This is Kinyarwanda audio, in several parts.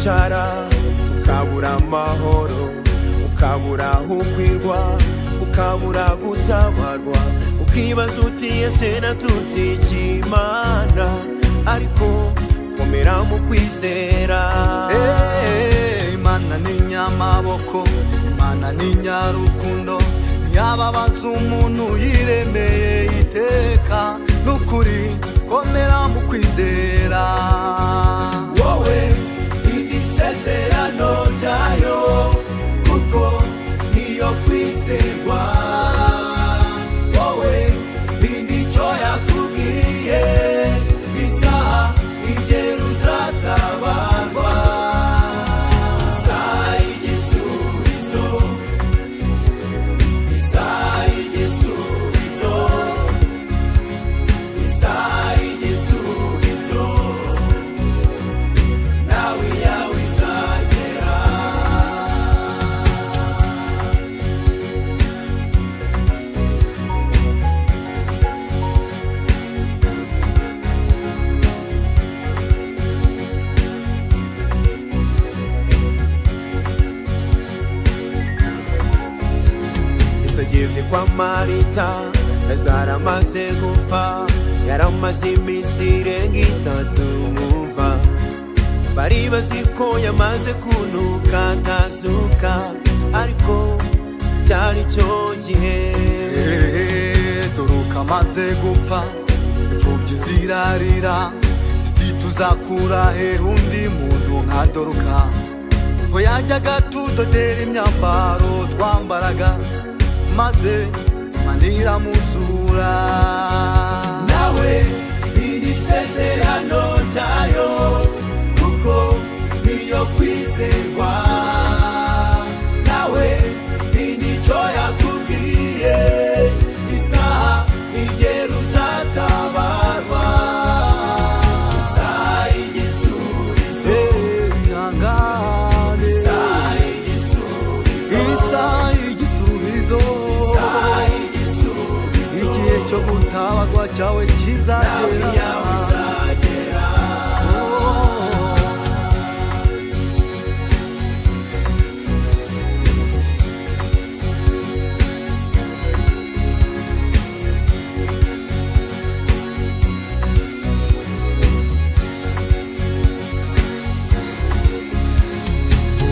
kwicara, ukabura amahoro, ukabura aho kwirwa, ukabura gutabarwa, ukibaza uti ese naturutse iki Mana, ariko komera mu kwizera. Imana ni nyamaboko, Imana ni nyarukundo, ntiyababaza umuntu yiremeye iteka, n'ukuri komera mu kwizera. Wowe ibisezerano byayo kuko niyo kwizerwa, wowe bindi icyo yakubwiye isaha igera uzatabarwa. Isaha y'igisubizo, isaha y'igisubizo, isaha y'igisubizo, nawe iyawe izagera. Isageze kwa Marita, Lazaro amaze gupfa, yaramaze iminsi irenga 3 mumva, bari bazi ko yamaze kunuka atazuka, ariko cyari cyo gihe. Doruka amaze gupfa, imfubyi zirarira ziti tuzakura he undi muntu nka Doruka, ngo yajyaga tudodera imyambaro twambaraga, maze Imana iramuzura. Nawe iri sezerano ryayo kuko niyo kwizerwa, nawe indi icyo yakubwiye isaha igera uzatabarwa. Isaha y'igisubizo, ihangane, isaha y'igisubizo, isaha y'igisubizo, isaha y'igisubizo, igihe cyo gutabarwa cyawe nawe kizagera. iyawe izagera.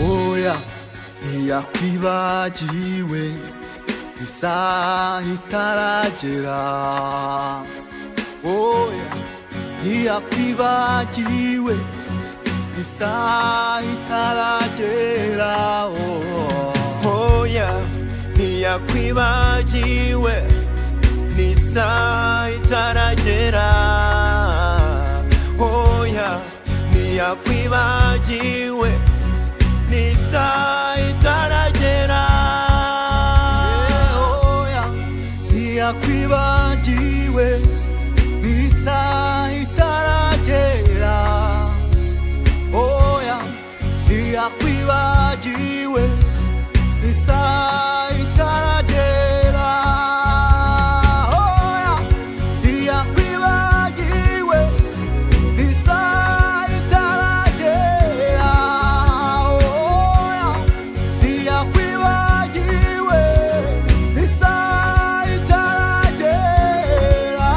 Oya ntiyakwibagiwe isaha itaragera, oya ntiyakwibagiwe isaha itaragera. Hoya ntiyakwibagiwe n'isaha itaragera, hoya ntiyakwibagiwe n'isaha itaragera. Oya ntiyakwibagiwe n'isaha itaragera, oya ntiyakwibagiwe n'isaha itaragera, oya ntiyakwibagiwe n'isaha itaragera, oya ntiyakwibagiwe n'isaha itaragera.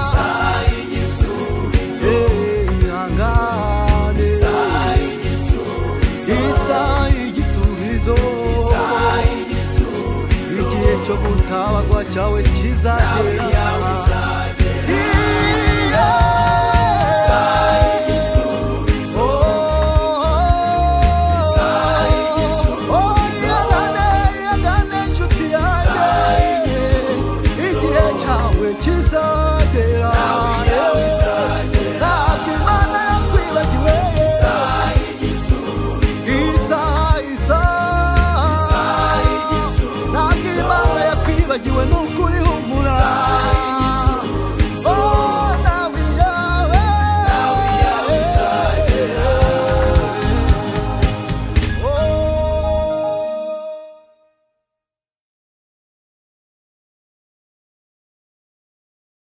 Isaha y'igisubizo, ihangane, isaha y'igisubizo, isaha y'igisubizo, isaha y'igisubizo, igihe cyo gutabarwa cyawe nawe kizagera.